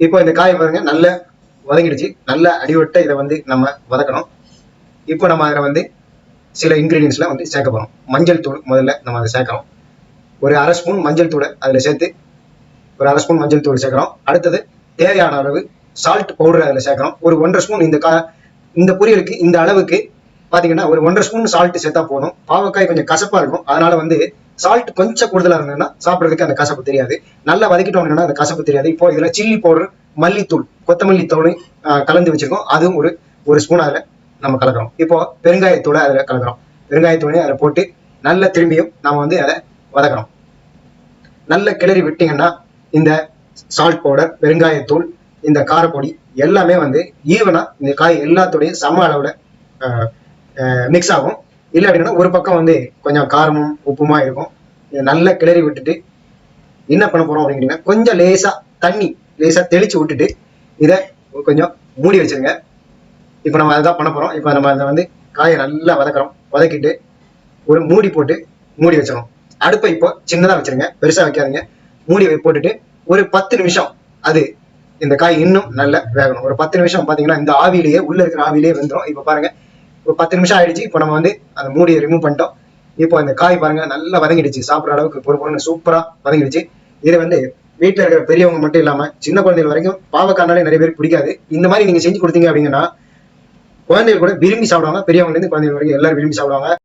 இப்போ இந்த காயை பாருங்க நல்ல வதங்கிடுச்சு, நல்ல அடிவட்ட இதை வந்து நம்ம வதக்கணும். இப்போ நம்ம அதில் வந்து சில இன்கிரீடியன்ஸ்லாம் வந்து சேர்க்க போகிறோம். மஞ்சள் தூள் முதல்ல நம்ம அதை சேர்க்கிறோம். ஒரு அரை ஸ்பூன் மஞ்சள் தூளை அதில் சேர்த்து ஒரு அரை ஸ்பூன் மஞ்சள் தூள் சேர்க்கிறோம். அடுத்தது தேவையான அளவு சால்ட் பவுடர் அதில் சேர்க்கிறோம். ஒரு 1.5 ஸ்பூன் இந்த பொரியலுக்கு இந்த அளவுக்கு பார்த்தீங்கன்னா ஒரு 1.5 ஸ்பூன் சால்ட் சேர்த்தா போதும். பாவக்காய் கொஞ்சம் கசப்பாக இருக்கும், அதனால வந்து சால்ட் கொஞ்சம் கூடுதலாக இருந்ததுன்னா சாப்பிட்றதுக்கு அந்த கசப்பு தெரியாது. நல்லா வதக்கிட்டோம்னா அந்த கசப்பு தெரியாது. இப்போ இதில் சில்லி பவுடர், மல்லித்தூள், கொத்தமல்லி தூள் கலந்து வச்சிருக்கோம், அதுவும் ஒரு ஸ்பூன் அதில் நம்ம கலக்கிறோம். இப்போ பெருங்காயத்தூளை அதில் கலக்கிறோம். பெருங்காயத்தூளையும் அதில் போட்டு நல்ல திரும்பியும் நம்ம வந்து அதை வதக்கிறோம். நல்ல கிளறி விட்டீங்கன்னா இந்த சால்ட் பவுடர், பெருங்காயத்தூள், இந்த காரப்பொடி எல்லாமே வந்து ஈவனா இந்த காய் எல்லாத்தோடையும் சம அளவுல மிக்ஸ் ஆகும். இல்லை அப்படின்னா ஒரு பக்கம் வந்து கொஞ்சம் காரமும் உப்புமா இருக்கும். இதை நல்லா கிளறி விட்டுட்டு என்ன பண்ண போறோம் அப்படிங்கிறீங்கன்னா கொஞ்சம் லேசா தெளிச்சு விட்டுட்டு இதை கொஞ்சம் மூடி வச்சிருங்க. இப்போ நம்ம அதான் பண்ண போறோம். இப்போ நம்ம அதை வந்து காயை நல்லா வதக்கிறோம். வதக்கிட்டு ஒரு மூடி போட்டு மூடி வச்சிடும். அடுப்பை இப்போ சின்னதா வச்சிருங்க, பெருசா வைக்காதீங்க. மூடி போட்டுட்டு ஒரு 10 நிமிஷம் அது இந்த காய் இன்னும் நல்லா வேகணும். ஒரு 10 நிமிஷம் பார்த்தீங்கன்னா இந்த ஆவிலேயே உள்ள இருக்கிற ஆவிலேயே வெந்துடும். இப்போ பாருங்க ஒரு 10 நிமிஷம் ஆயிடுச்சு. இப்போ நம்ம வந்து அந்த மூடியை ரிமூவ் பண்ணிட்டோம். இப்போ இந்த காய் பாருங்க நல்லா வதங்கிடுச்சு, சாப்பிட்ற அளவுக்கு பொறுப்பு சூப்பரா வதங்கிடுச்சு. இது வந்து வீட்டில் இருக்கிற பெரியவங்க மட்டும் இல்லாம சின்ன குழந்தைகள் வரைக்கும் பாவக்காய்னாலே நிறைய பேருக்கு பிடிக்காது. இந்த மாதிரி நீங்க செஞ்சு கொடுத்தீங்க அப்படிங்கன்னா குழந்தைகள் கூட விரும்பி சாப்பிடுவாங்க. பெரியவங்க இருந்து குழந்தைகள் வரைக்கும் எல்லாரும் விரும்பி சாப்பிடுவாங்க.